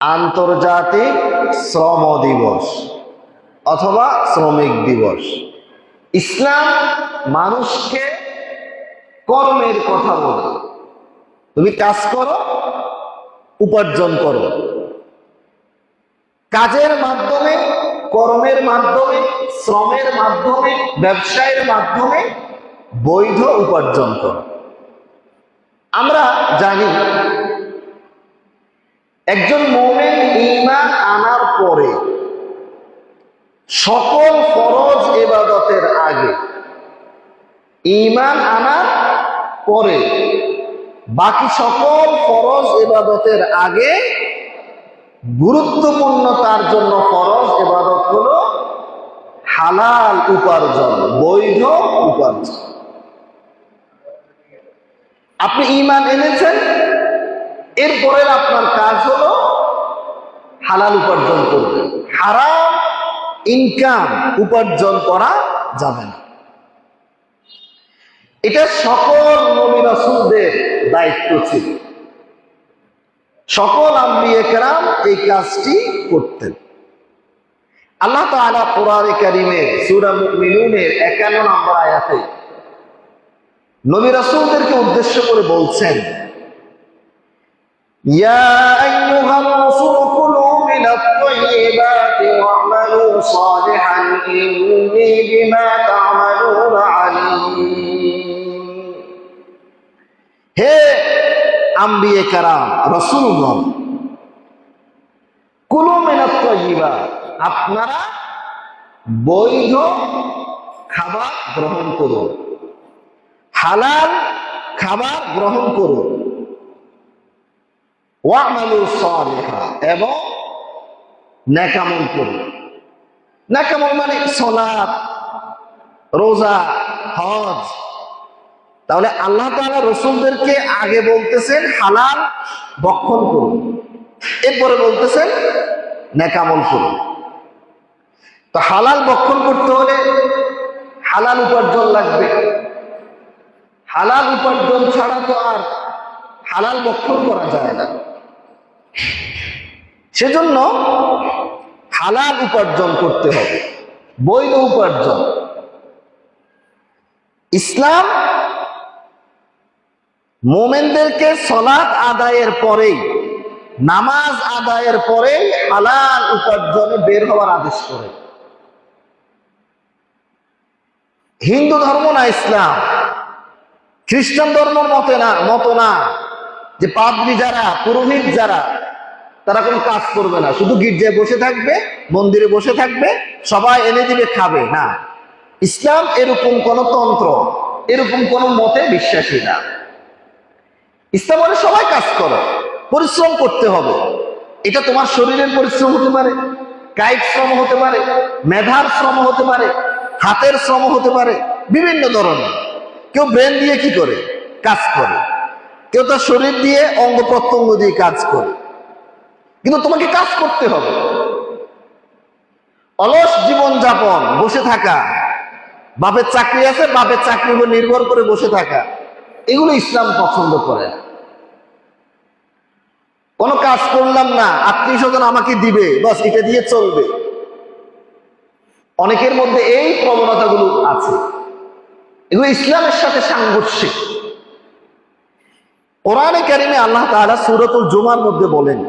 আন্তর্জাতিক শ্রম দিবস অথবা শ্রমিক দিবস। ইসলাম মানুষকে কর্মের কথা বলে, তুমি কাজ করো, উপার্জন করো। কাজের মাধ্যমে, কর্মের মাধ্যমে, শ্রমের মাধ্যমে, ব্যবসায়ের মাধ্যমে বৈধ উপার্জন করো। আমরা জানি একজন মুমিন ঈমান আনার পরে সকল ফরজ ইবাদতের আগে, ঈমান আনার পরে বাকি সকল ফরজ ইবাদতের আগে গুরুত্বপূর্ণ তার জন্য ফরজ ইবাদত হলো হালাল উপার্জন, বৈধ উপার্জন। আপনি ঈমান এনেছেন, এরপরে আপনার কাজ হলো হালাল উপার্জন করবেন। হারাম ইনকাম উপার্জন করা যাবে না। এটা সকল নবী রাসূলদের দায়িত্ব ছিল। সকল আম্বিয়া কেরাম এই কাজটি করতেন। আল্লাহ তাআলা কোরআনে কারীমে সূরা মুমিনুনের 51 নম্বর আয়াতে নবী রাসূলদেরকে উদ্দেশ্য করে বলছেন, ইয়া আইয়ুহার রাসূল কুলু মিনাত তাইয়্যিবাতি ওয়া'মালু সালিহান ইন্নী বিমা তা'মালুনা আলীম। হে আম্বিয়া কেরাম, রাসূলগণ, কুলু মিনাত তাইয়্যিবাত, আপনারা বৈধ খাবার গ্রহণ করুন, হালাল খাবার গ্রহণ করুন। ওয়া'মালু সালিহা, এবং নেক আমল করুন। নেক আমল মানে সালাত, রোজা, হজ। তাহলে আল্লাহ তাআলা রাসূলদেরকে আগে বলতেছেন হালাল ভক্ষণ করুন, এরপরে বলতেছেন নেক আমল করুন। তো হালাল ভক্ষণ করতে হলে হালাল উপার্জন লাগবে। হালাল উপার্জন ছাড়া তো আর হালাল ভক্ষণ করা যায় না। সেজন্য হালাল উপার্জন করতে হবে, বৈধ উপার্জন। ইসলাম মুমিনদেরকে সালাত আদায়ের পরেই, নামাজ আদায়ের পরেই হালাল উপার্জনে বের হওয়ার আদেশ করে। হিন্দু ধর্ম না ইসলাম, খ্রিস্টান ধর্মের মতো না যে পাদ্রী যারা, পুরোহিত যারা, তারা কোনো কাজ করবে না, শুধু গির্জায় বসে থাকবে, মন্দিরে বসে থাকবে, সবাই এনে দিলে খাবে না। ইসলাম এরকম কোন তন্ত্র, এরকম কোন মতে বিশ্বাসী না। ইসলাম বলে সবাই কাজ করো, পরিশ্রম করতে হবে। এটা তোমার শরীরের পরিশ্রম হতে পারে, কায়িক শ্রম হতে পারে, মেধার শ্রম হতে পারে, হাতের শ্রম হতে পারে, বিভিন্ন ধরনের। কেউ ব্রেন দিয়ে কি করে কাজ করে, কেউ তার শরীর দিয়ে অঙ্গ প্রত্যঙ্গ দিয়ে কাজ করে, কিন্তু তোমাকে কাজ করতে হবে। অলস জীবন যাপন, বসে থাকা, বাপের চাকরি আছে, বাপের চাকরির উপর নির্ভর করে বসে থাকা, এগুলো ইসলাম পছন্দ করে না। কোনো কাজ করলাম না, আত্মীয় স্বজন আমাকে দিবে, বাস এটা দিয়ে চলবে। অনেকের মধ্যে এই প্রবণতাগুলো আছে, এগুলো ইসলামের সাথে সাংঘর্ষিক। কোরআনে কারিমে আল্লাহ তাআলা সূরাতুল জুমার মধ্যে বলেন,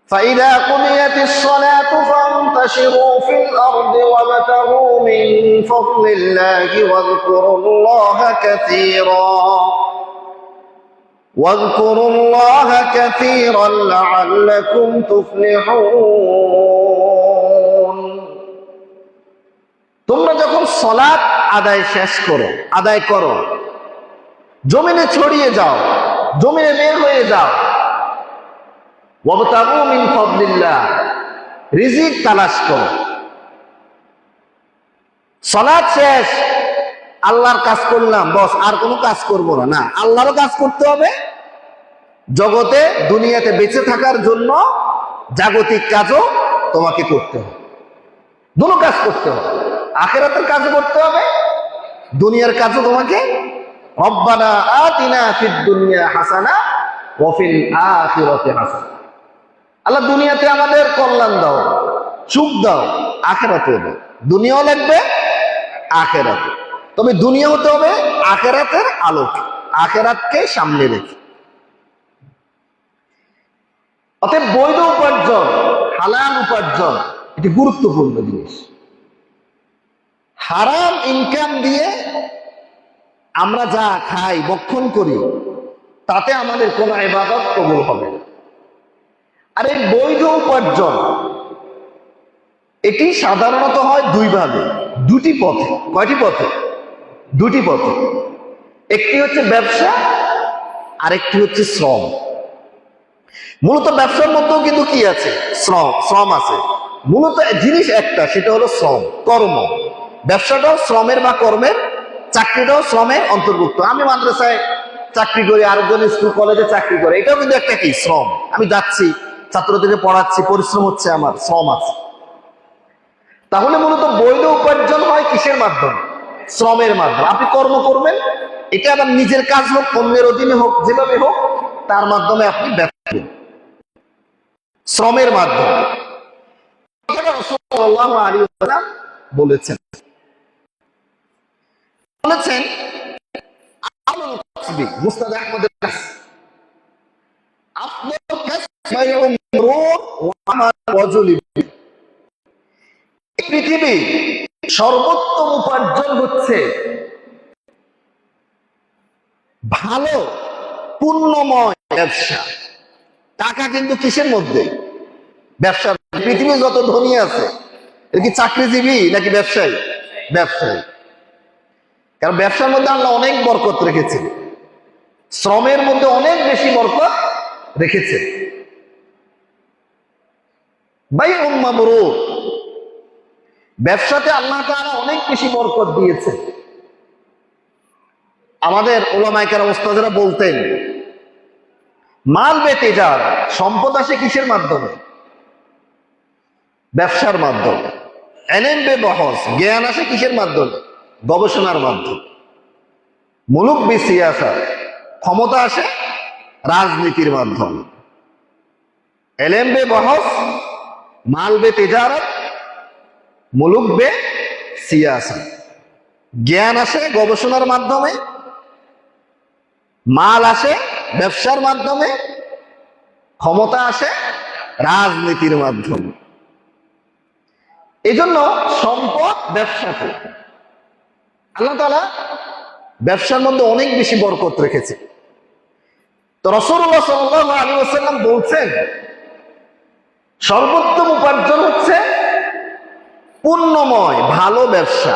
فَإِذَا قُضِيَتِ الصَّلَاةُ فَانتَشِرُوا فِي الْأَرْضِ وَابْتَغُوا مِن فَضْلِ اللَّهِ وَاذْكُرُوا اللَّهَ كَثِيرًا لَعَلَّكُمْ تُفْلِحُونَ। তোমরা যখন সালাত আদায় করো, জমিনে ছড়িয়ে যাও, জমিনে বের হয়ে যাও। ওয়াবতাগু মিন ফাদলিল্লাহ, রিজিক তালাশ করো। সালাত শেষ, আল্লাহর কাজ করলাম, বস আর কোনো কাজ করব না, আল্লাহরও কাজ করতে হবে। জগতে, দুনিয়াতে বেঁচে থাকার জন্য জাগতিক কাজও তোমাকে করতে হবে, দুটো কাজ করতে হবে। আখিরাতের কাজও করতে হবে, দুনিয়ার কাজও তোমাকে। রব্বানা আতিনা ফিদ দুনিয়া হাসানা ওয়া ফিল আখিরাতি হাসানা। আল্লাহ দুনিয়াতে আমাদের কল্যাণ দাও, সুখ দাও, আখেরাতেও দাও। দুনিয়াও লাগবে, আখেরাতে। তবে দুনিয়া হতে হবে আখেরাতের আলোকে, আখেরাতকে সামনে রেখে। অতএব বৈধ উপার্জন, হালাল উপার্জন, এটি গুরুত্বপূর্ণ জিনিস। হারাম ইনকাম দিয়ে আমরা যা খাই, ভক্ষণ করি, তাতে আমাদের কোনো ইবাদত কবুল হবে না। আর এই বৈধ উপার্জন এটি সাধারণত হয় দুই ভাবে, দুটি পথে। কয়টি পথে? দুটি পথে। একটি হচ্ছে ব্যবসা, আর একটি হচ্ছে শ্রম। মূলত ব্যবসার মধ্যেও কিন্তু কি আছে? শ্রম আছে। মূলত জিনিস একটা, সেটা হলো শ্রম, কর্ম। ব্যবসাটাও শ্রমের বা কর্মের, চাকরিটাও শ্রমের অন্তর্ভুক্ত। আমি মাদ্রাসায় চাকরি করি, আরেকজন স্কুল কলেজে চাকরি করে, এটাও কিন্তু একটা কি? শ্রম। আমি যাচ্ছি, ছাত্রদেরকে পড়াচ্ছি, পরিশ্রম হচ্ছে, আমার শ্রম আছে। তাহলে মূলত বৈধ উপার্জন হয় কিসের মাধ্যমে? শ্রমের মাধ্যমে। আপনি কর্ম করবেন, এটা আবার নিজের কাজ হোক, অন্যের অধীনে হোক, যেভাবে হোক, তার মাধ্যমে আপনি ব্যবসা শ্রমের মাধ্যমে। রাসূলুল্লাহ সাল্লাল্লাহু আলাইহি ওয়াসাল্লাম বলেছেন আমল কাসবি, মুসনাদ আহমদের কাছে, আফদাল কাসব বাইউল মাবরুর ওয়া আমাল রাজুলি। পৃথিবী সর্বোত্তম উপার্জন হচ্ছে ভালো পুণ্যময় ব্যবসা। টাকা কিন্তু কিসের মধ্যে? ব্যবসা। পৃথিবী যত ধনী আছে, এর কি চাকরিজীবী নাকি ব্যবসায়ী? ব্যবসায়ী। কারণ ব্যবসার মধ্যে আল্লাহ অনেক বরকত রেখেছে, শ্রমের মধ্যে অনেক বেশি বরকত রেখেছে। বাইউল মাবরুর, ব্যবসাতে আল্লাহ তাআলা অনেক বেশি বরকত দিয়েছে। আমাদের উলামায়ে কেরাম ওস্তাদেরা বলতেন, মাল বেতে যার সম্পদ আসে কিসের মাধ্যমে? ব্যবসার মাধ্যমে। এলেম বে বহস, জ্ঞান আসে কিসের মাধ্যমে? গবেষণার মাধ্যমে। মুলুক বি সিয়াসা, ক্ষমতা আসে রাজনীতির মাধ্যমে। এলেম বে বহস, মাল বে তিজারত, মুলুক বে সিয়াসা। জ্ঞান আসে গবেষণার মাধ্যমে, মাল আসে ব্যবসার মাধ্যমে, ক্ষমতা আসে রাজনীতির মাধ্যমে। এজন্য সম্পদ ব্যবসাতে আল্লাহ তাআলা ব্যবসার মধ্যে অনেক বেশি বরকত রেখেছে। তো রাসূলুল্লাহ সাল্লাল্লাহু আলাইহি ওয়াসাল্লাম বলছেন, সর্বোত্তম উপার্জন হচ্ছে পুণ্যময় ভালো ব্যবসা,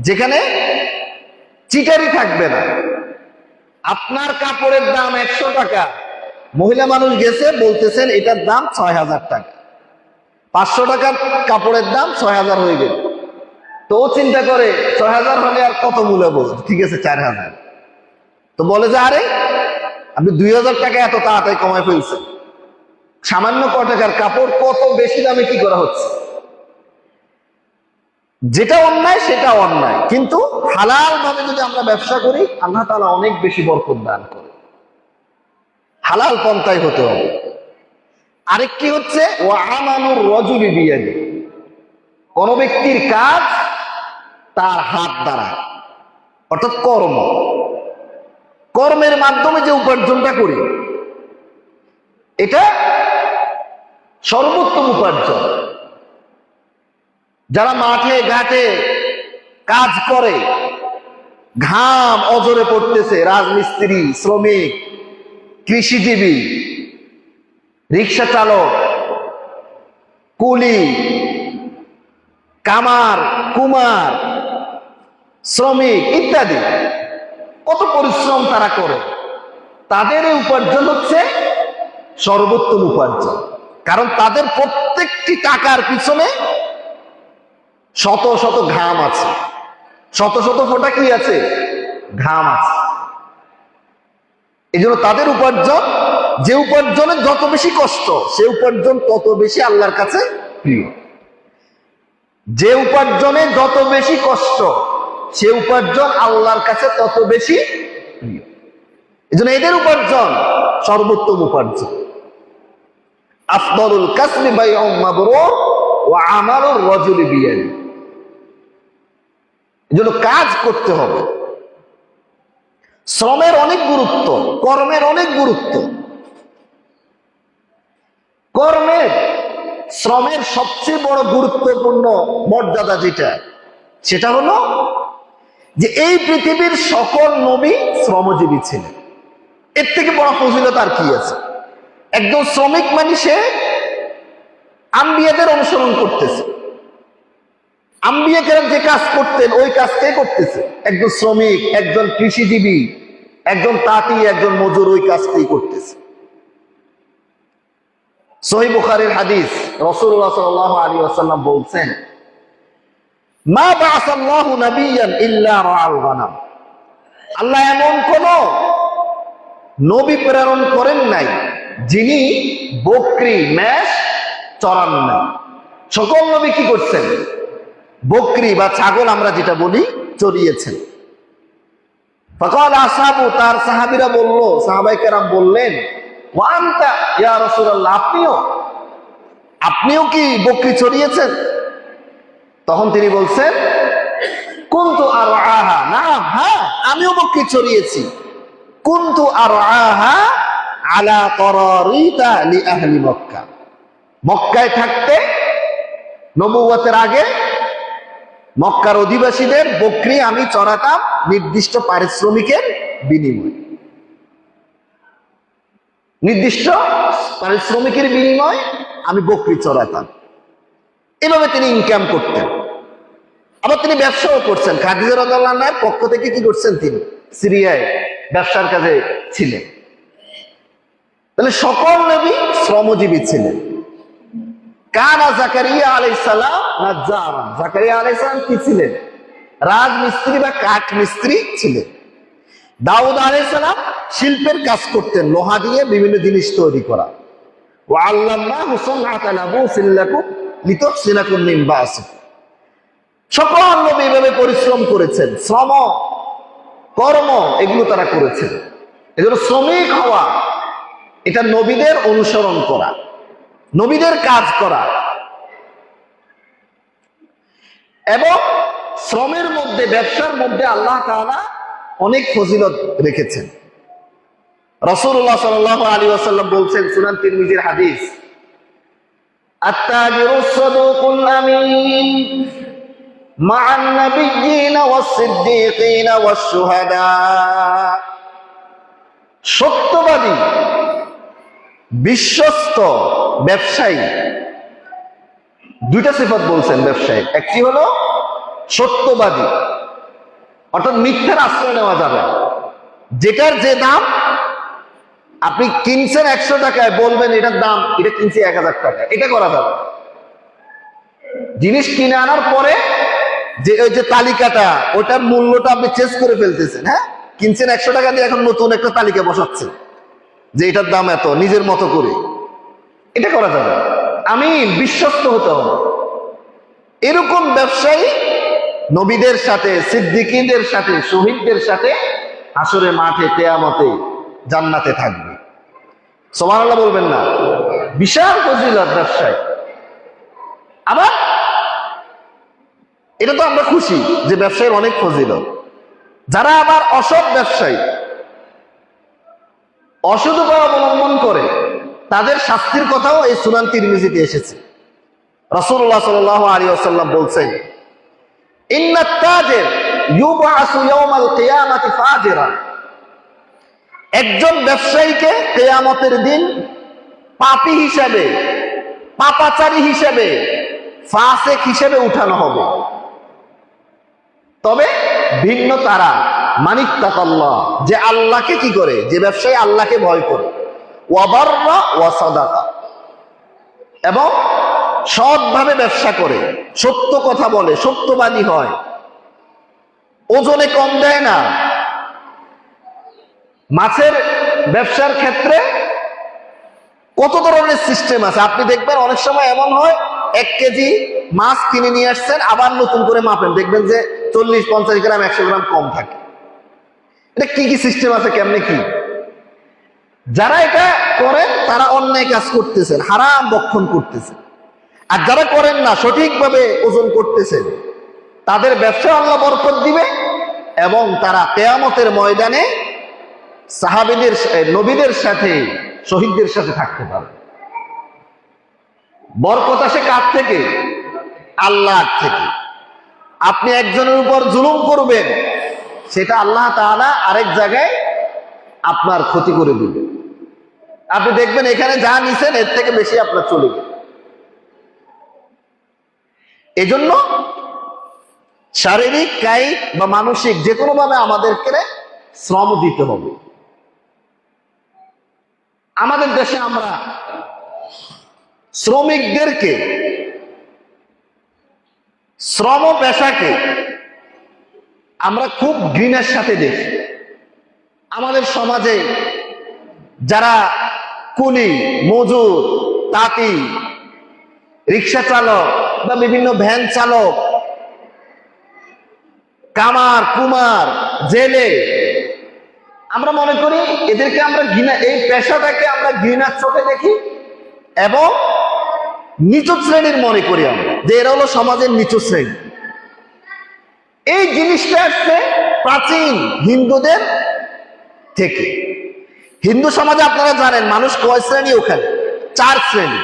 যেখানে চিটারি থাকবে না। আপনার কাপড়ের দাম 100 টাকা, মহিলা মানুষ গেছে, বলতেছেন এটার দাম 6000 টাকা। 500 টাকার কাপড়ের দাম 6000 হয়ে গেল। তো ও চিন্তা করে 6000 হলে আর কত মূল্য বল, ঠিক আছে 4000। তো বলে যে আরে আপনি 2000 টাকা এত তাড়াতাড়ি কমায় ফেলছেন, সামান্য ক টাকার কাপড় কত বেশি দামে কি করা হচ্ছে? যেটা অন্যায় সেটা অন্যায়, কিন্তু হালাল ভাবে যদি আমরা ব্যবসা করি, আল্লাহ তাআলা অনেক বেশি বরকত দান করে। হালাল পন্থায় হতে হবে। আরেকটি হচ্ছে ওয়া আমালুর রাজুলি বিয়াদি, কোন ব্যক্তির কাজ তার হাত দ্বারা, অর্থাৎ কর্ম। কর্মের মাধ্যমে যে উপার্জনটা করি, এটা সর্বোত্তম উপার্জন। যারা মাঠে ঘাটে কাজ করে, ঘাম অজরে পড়তেছে, রাজমিস্ত্রি, শ্রমিক, কৃষিজীবী, রিক্সা চালক, কুলি, কামার, কুমার, শ্রমিক ইত্যাদি, কত পরিশ্রম তারা করে, তাদের এই উপার্জন হচ্ছে সর্বোত্তম উপার্জন। কারণ তাদের প্রত্যেকটি টাকার পিছনে শত শত ঘাম আছে, শত শত ফোঁটা কি আছে? ঘাম আছে। এই জন্য তাদের উপার্জন, যে উপার্জনের যত বেশি কষ্ট, সে উপার্জন তত বেশি আল্লাহর কাছে প্রিয়। যে উপার্জনে যত বেশি কষ্ট, সে উপার্জন আল্লাহর কাছে তত বেশি প্রিয়। এই জন্য এদের উপার্জন সর্বোত্তম উপার্জন। আফদলুল কাসবি বাইউম মাবরুর ওয়া আমালুর রাজুলি বিয়াদি। এজন্য কাজ করতে হবে। শ্রমের অনেক গুরুত্ব, কর্মের অনেক গুরুত্ব। শ্রমের সবচেয়ে বড় গুরুত্বপূর্ণ মর্যাদা সেটা হলো যে এই পৃথিবীর সকল নবী শ্রমজীবী ছিলেন। এর থেকে বড় ফজিলত আর কি আছে? একজন শ্রমিক মানে সে আম্বিয়াদের অনুসরণ করতেছে। আম্বিয়া কেরাম যে কাজ করতেন ওই কাজটাই করতেছে। একজন শ্রমিক, একজন কৃষিজীবী, একজন তাঁতি, একজন মজুর ওই কাজটাই করতেছে। সহিহ বুখারীর হাদিস, রাসূলুল্লাহ সাল্লাল্লাহু আলাইহি ওয়াসাল্লাম বলছেন, মা বাআসাল্লাহু নাবিয়্যান ইল্লা রাআল গানাম। আল্লাহ এমন কোন নবী প্রেরণ করেন নাই যিনি বকরি মেষ চরান নাই। সকল নবী কি করছেন? বকরি বা ছাগল আমরা যেটা বলি চড়িয়েছেন। ফাকাল আসহাবু, তার সাহাবীরা বলল, সাহাবায়ে কেরাম বললেন, ওয়া আনতা ইয়া রাসূলুল্লাহ, আপনিও কি বকরি চড়িয়েছেন? তখন তিনি বলছেন, কুনতু আরআহা, না হ্যাঁ আমিও বকরি চড়িয়েছি। কুনতু আরআহা আলা করারিতা লি আহলি মক্কা। মক্কায় থাকতে, নবুয়তের আগে মক্কার অধিবাসীদের বকরি আমি চড়াতাম নির্দিষ্ট পারিশ্রমিকের বিনিময়ে। নির্দিষ্ট পারিশ্রমিকের বিনিময়ে আমি বকরি চড়াতাম। এভাবে তিনি ইনকাম করতেন। আবার তিনি ব্যবসাও করছেন। খাদিজা রাদিয়াল্লাহু আনহার পক্ষ থেকে কি করছেন? তিনি সিরিয়ায় ব্যবসার কাজে ছিলেন। তাহলে সকল নবী শ্রমজীবী ছিলেন। কানা জাকারিয়া আলাইহিস সালাম নাজ্জারান। জাকারিয়া আলাইহিস সালাম কি ছিলেন? রাজমিস্ত্রি বা কাঠ মিস্ত্রি ছিলেন। দাউদ আলাইহিস সালাম শিল্পের কাজ করতেন, লোহা দিয়ে বিভিন্ন জিনিস তৈরি করা। ওয়া আল্লামনাহু সুনআতা লাবুসিল লাকুম লিতুহসিনাকুম মিন বাসিকুম। সকল নবী এভাবে পরিশ্রম করেছেন। শ্রম, কর্ম এগুলো তারা করেছেন। এজন্য শ্রমিক হওয়া এটা নবীদের অনুসরণ করা, নবীদের কাজ করা। এবং শ্রমের মধ্যে, ব্যবসার মধ্যে আল্লাহ তাআলা অনেক ফজিলত রেখেছেন। রাসূলুল্লাহ সাল্লাল্লাহু আলাইহি ওয়াসাল্লাম বলছেন, সুনান তিরমিজির হাদিস, আত-তাজিরুস সাদুকুল আমিন মা'আন নাবিয়্যিনা ওয়াস-সিদ্দীকিনা ওয়াশ-শুহাদা। সত্যবাদী, বিশ্বস্ত ব্যবসায়ী, দুইটা সিফাত বলছেন ব্যবসায়ী। একটি হলো সত্যবাদী, অর্থাৎ মিথ্যার আশ্রয় নেওয়া যাবে। যেটার যে দাম, আপনি কিনছেন 100 টাকায়, বলবেন এটার দাম, এটা কিনছি 1000 টাকা, এটা করা যাবে। জিনিস কিনে আনার পরে যে ওই যে তালিকাটা, ওটার মূল্যটা আপনি চেঞ্জ করে ফেলতেছেন। হ্যাঁ, কিনছেন 100 টাকা দিয়ে, এখন নতুন একটা তালিকা বসাচ্ছেন যে এটার দাম এত, নিজের মতো করে। এটা করা যাবে। আমি বিশ্বস্ত হতে হবে। এরকম ব্যবসায়ী নবীদের সাথে, সিদ্দিকীদের সাথে, শহীদদের সাথে হাসরের মাঠে, কিয়ামতে, জান্নাতে থাকবে। সুবহানাল্লাহ বলবেন না? বিশাল ফজিলত ব্যবসায়। আবার এটা তো আমরা খুশি যে ব্যবসায়ের অনেক ফজিলত। যারা আবার অসৎ ব্যবসায়ী, অসৎ উপায় অবলম্বন করে, তাদের শাস্তির কথাও এই সুনান তিরমিজিতে এসেছে। রাসূলুল্লাহ সাল্লাল্লাহু আলাইহি ওয়াসাল্লাম বলছেন, ইন্নাত তাজির ইউবআসু ইয়াওমাল কিয়ামাতি ফাজিরা। একজন ব্যবসায়ীকে কিয়ামতের দিন পাপী হিসেবে, পাপাচারী হিসেবে, ফাসিক হিসেবে উঠানো হবে। তবে ভিন্ন তারা, মানিত্তাকাল্লাহ, যে আল্লাহকে কি করে, যে ব্যবসায়ী আল্লাহকে ভয় করে, ওয়া বাররা ওয়া সাদাকা, এবং সৎভাবে ব্যবসা করে, সত্য কথা বলে, সত্যবাদী হয়, ওজনে কম দেয় না। মাছের ব্যবসার ক্ষেত্রে কত ধরনের সিস্টেম আছে। আপনি দেখবেন অনেক সময় এমন হয়, 1 কেজি মাছ কিনে নিয়ে আসছেন, আবার নতুন করে মাপেন, দেখবেন যে 40-50 গ্রাম 100 গ্রাম কম থাকে। এটা কি কি সিস্টেম আছে, কেমনে কি? যারা এটা করেন তারা অন্যায় কাজ করতেছেন, হারাম ভক্ষণ করতেছেন। আর যারা করেন না, সঠিকভাবে ওজন করতেছেন, তাদের ব্যবসা আল্লাহ বরকত দিবে এবং তারা কিয়ামতের ময়দানে সাহাবীদের, নবীদের সাথে, শহীদদের সাথে থাকতে পারবে। বরকত আসে কার থেকে? আল্লাহর থেকে। আপনি একজনের উপর জুলুম করবেন, সেটা আল্লাহ তাআলা আরেক জায়গায় আপনার ক্ষতি করে দিবে। আপনি দেখবেন এখানে যা নিছেন এর থেকে বেশি আপনার চলে গেল। এজন্য শারীরিক, কায়িক বা মানসিক যে কোনো ভাবে আমাদেরকে শ্রম দিতে হবে। আমাদের দেশে আমরা শ্রমিকদেরকে, শ্রম পেশাকে আমরা খুব ঘৃণার সাথে দেখি। আমাদের সমাজে যারা কুলি, মজুর, তাঁতি, রিক্সা চালক বা বিভিন্ন ভ্যান চালক, কামার, কুমার, জেলে, আমরা মনে করি এদেরকে আমরা ঘৃণা, এই পেশাটাকে আমরা ঘৃণার চোখে দেখি এবং নিচু শ্রেণীর মনে করি আমরা, যে এরা হলো সমাজের নিচু শ্রেণী। এই জিনিসটা আসছে প্রাচীন হিন্দুদের থেকে। হিন্দু সমাজে আপনারা জানেন মানুষ কয় শ্রেণী? ওখানে 4 শ্রেণী।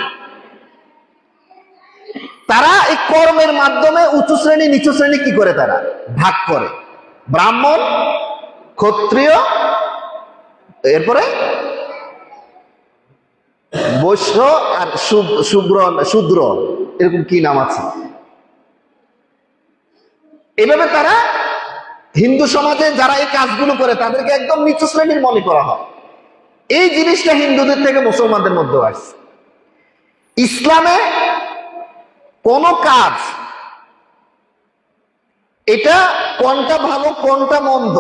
তারা এই কর্মের মাধ্যমে উঁচু শ্রেণী নিচু শ্রেণী কি করে তারা ভাগ করে। ব্রাহ্মণ, ক্ষত্রিয়, এরপরে বৈশ্য আর শূদ্র, এরকম কি নাম আছে। এভাবে তারা হিন্দু সমাজে যারা এই কাজগুলো করে তাদেরকে একদম নিচু শ্রেণীর মনে করা হয়। এই জিনিসটা হিন্দুদের থেকে মুসলমানদের মধ্যে আসছে। ইসলামে কোন কাজ, এটা কোনটা ভালো কোনটা মন্দ,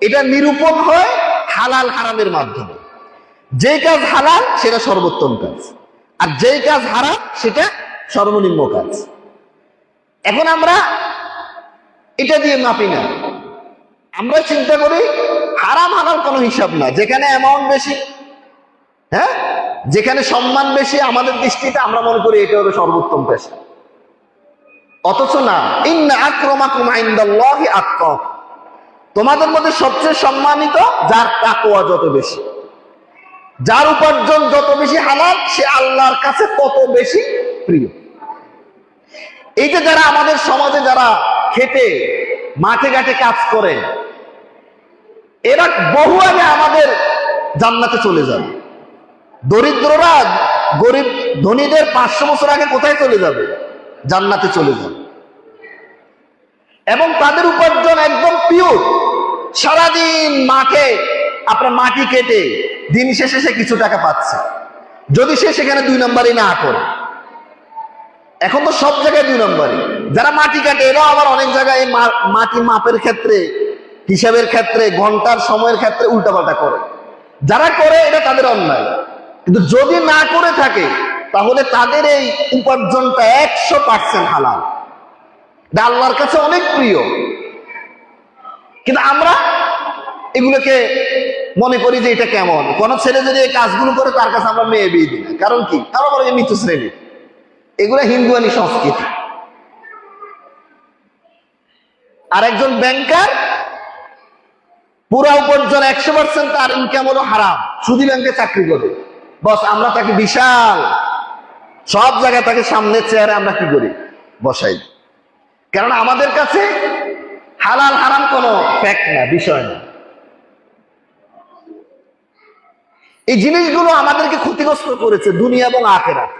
এটা নিরূপণ হয় হালাল হারামের মাধ্যমে। যে কাজ হালাল সেটা সর্বোত্তম কাজ, আর যেই কাজ হারাম সেটা সর্বনিম্ন কাজ। এখন আমরা এটা দিয়ে মাপি না, আমরা চিন্তা করি হারাম হালাল কোনো হিসাব না, যেখানে অ্যামাউন্ট বেশি, হ্যাঁ, যেখানে সম্মান বেশি, আমাদের দৃষ্টিতে আমরা মনে করি এটা হলো সর্বোত্তম পেশা। অথচ না, ইন্না আক্রামাকুম ইনদাল্লাহি আতকাকুম, তোমাদের মধ্যে সবচেয়ে সম্মানিত যার তাকওয়া যত বেশি, যার উপার্জন যত বেশি হালাল, সে আল্লাহর কাছে তত বেশি প্রিয়। এই যে যারা আমাদের সমাজে যারা খেটে মাঠে ঘাটে কাজ করে, এরা বহু আগে আমাদের জান্নাতে চলে যাবে। দরিদ্ররা গরিব ধনীদের 500 বছর আগে কোথায় চলে যাবে? জান্নাতে চলে যাবে। এবং তাদের উপার্জন একদম পিওর। সারাদিন মাঠে আপনার মাটি কেটে দিন শেষে সে কিছু টাকা পাচ্ছে, যদি সে সেখানে 2 নম্বরই না করে। এখন তো সব জায়গায় 2 নম্বরই। যারা মাটি কাটে এরাও আবার অনেক জায়গায় মাটি মাপের ক্ষেত্রে, হিসাবের ক্ষেত্রে, ঘন্টার সময়ের ক্ষেত্রে উল্টাপাল্টা করে। যারা করে এটা তাদের অন্যায়, কিন্তু যদি না করে থাকে তাহলে তাদের এই উপার্জনটা 100% হালাল, এটা আল্লাহর কাছে অনেক প্রিয়। কিন্তু আমরা এগুলোকে মনে করি যে এটা কেমন, কোন ছেলে যদি এই কাজগুলো করে তার কাছে আমরা মেয়ে বিয়ে দিই না। কারণ কি? আমরা বলে যে নিচু শ্রেণী, এগুলো হিন্দুয়ানি সংস্কৃতি। আর একজন ব্যাংকার পুরা উপার্জন 100% তার ইনকাম হলো হারাম, সুদী ব্যাংকে চাকরি করে, বস আমরা তাকে বিশাল সব জায়গায় তাকে সামনের চেয়ারে আমরা কি করি? বসাই। কারণ আমাদের কাছে হালাল হারাম কোনো ফ্যাক্ট না, বিষয় না। এই জিনিসগুলো আমাদেরকে ক্ষতিগ্রস্ত করেছে দুনিয়া এবং আখিরাত।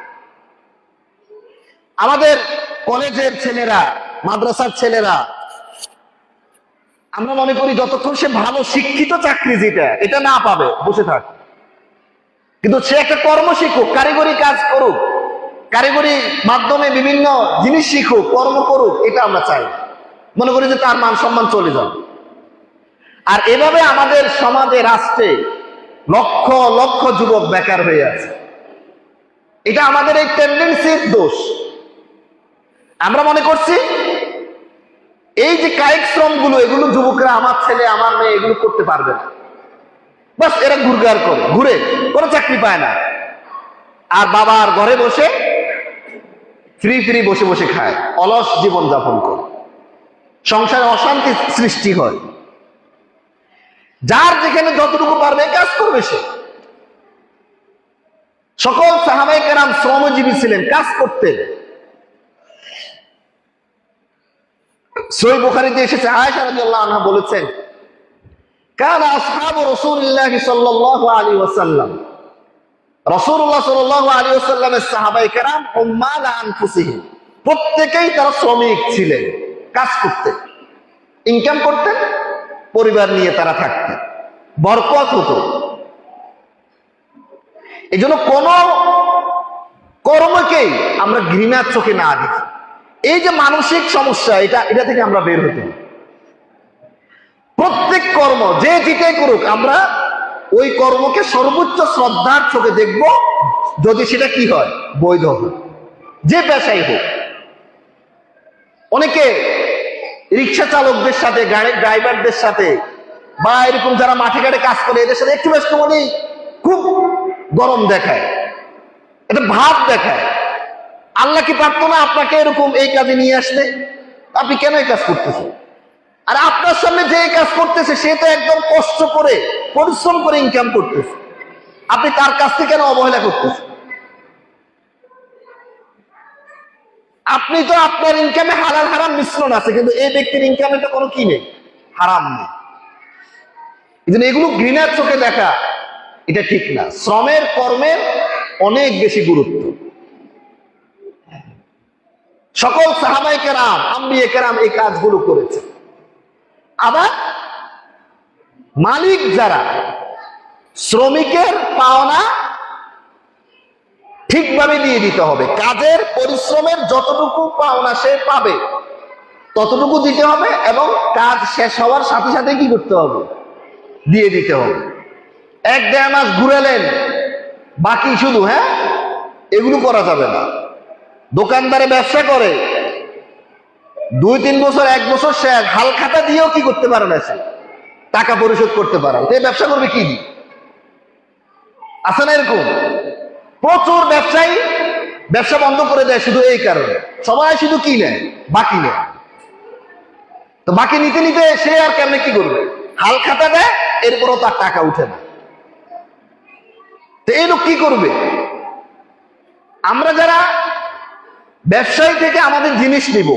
আমাদের কলেজের ছেলেরা, মাদ্রাসার ছেলেরা, আমরা মনে করি যতক্ষণ সে ভালো শিক্ষিত চাকরি যেটা এটা না পাবে বসে থাক, কিন্তু সে একটা কর্ম শিখুক, কারিগরি কাজ করুক, কারিগরি মাধ্যমে বিভিন্ন জিনিস শিখুক, কর্ম করুক, এটা আমরা চাই। মনে করি যে তার মান সম্মান চলে যাবে। আর এভাবে আমাদের সমাজে, রাষ্ট্রে লক্ষ লক্ষ যুবক বেকার হয়ে আছে। এটা আমাদের এই টেন্ডেন্সির দোষ। আমরা মনে করছি এই যে কায়িক শ্রমগুলো, এগুলো যুবকরা, আমার ছেলে আমার মেয়ে এগুলো করতে পারবে না। বাস এরা ঘুরঘার করে, ঘুরে, কোনো চাকরি পায় না। আর বাবার ঘরে বসে ফ্রি ফ্রি বসে বসে খায়, অলস জীবন যাপন করে, সংসারে অশান্তি সৃষ্টি হয়। যার যেখানে যতটুকু পারবে কাজ করবে সে। সকল সাহাবায়ে কেরাম শ্রমজীবী ছিলেন, কাজ করতেন। সহিহ বুখারীতে এসেছে, আয়েশা রাদিয়াল্লাহু আনহা বলেছেন, কানা আসহাবু রাসূলিল্লাহ সাল্লাল্লাহু আলাইহি ওয়াসাল্লাম, রাসূলুল্লাহ সাল্লাল্লাহু আলাইহি ওয়াসাল্লামের সাহাবায়ে কেরাম উম্মাল আনফুসিহিম, প্রত্যেকেই তারা শ্রমিক ছিলেন, কাজ করতেন, ইনকাম করতেন, পরিবার নিয়ে তারা থাকতেন, বরকত হতো। এই জন্য কোন কর্মকেই আমরা ঘৃণার চোখে না দেখি। এই যে মানসিক সমস্যা, এটা থেকে আমরা বের হতে হবে। প্রত্যেক কর্ম যে যেটাই করুক, আমরা ওই কর্মকে সর্বোচ্চ শ্রদ্ধার চোখে দেখব, যদি সেটা কি হয়, বৈধ হয়, যে পেশাই হোক। অনেকে রিক্সা চালকদের সাথে, গাড়ির ড্রাইভারদের সাথে, বা এরকম যারা মাঠে ঘাটে কাজ করে, এদের সাথে একটু ব্যস্ত মনেই খুব গরম দেখায়, এটা ভাব দেখায়। আল্লাহ কি পারতো না আপনাকে এরকম এই কাজে নিয়ে আসলে? আপনি কেন এই কাজ করতেছেন? আর আপনার সামনে যে কাজ করতেছে সে তো একদম কষ্ট করে, পরিশ্রম করে ইনকাম করতেছে, আপনি তার কাছ থেকে কেন অবহেলা করতেছেন? আপনি তো আপনার ইনকামে হালাল হারাম মিশ্রণ আছে, কিন্তু এই ব্যক্তির ইনকামে তো কোনো কি নেই, হারাম নেই। এই জন্য এগুলো ঘৃণার চোখে দেখা এটা ঠিক না। শ্রমের কর্মের অনেক বেশি গুরুত্ব। সকল সাহাবায়ে কেরাম, আম্বিয়ে কেরাম এই কাজগুলো করেছে। আবার মালিক যারা, শ্রমিকের পাওনা ঠিকভাবে দিয়ে দিতে হবে। কাজের পরিশ্রমের যতটুকু পাওনা সে পাবে ততটুকু দিতে হবে, এবং কাজ শেষ হওয়ার সাথে সাথে কি করতে হবে, দিয়ে দিতে হবে। 1-1.5 মাস ঘুরালেন, বাকি শুধু এগুলো করা যাবে না। দোকানদারে ব্যবসা করে 2-3 বছর, 1 বছর শেষ, হাল খাতা দিয়েও কি করতে পারে না, সে টাকা পরিশোধ করতে পারে না। এই ব্যবসা করবে কি দিয়ে? আছে না এরকম? প্রচুর ব্যবসায়ী ব্যবসা বন্ধ করে দেয় শুধু এই কারণে, সবাই শুধু কি নেয়, বাকি নেয়। তো বাকি নিতে নিতে সে আর কেমনে কি করবে, হাল খাতা দেয়, এরপরও তার টাকা উঠে না। তো এই লোক কি করবে? আমরা যারা ব্যবসায়ী থেকে আমাদের জিনিস নিব,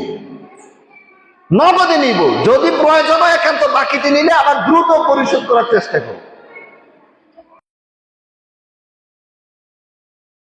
নগদে নিব, যদি প্রয়োজন হয় একান্ত বাকিতে নিলে আবার দ্রুত পরিশোধ করার চেষ্টা করব।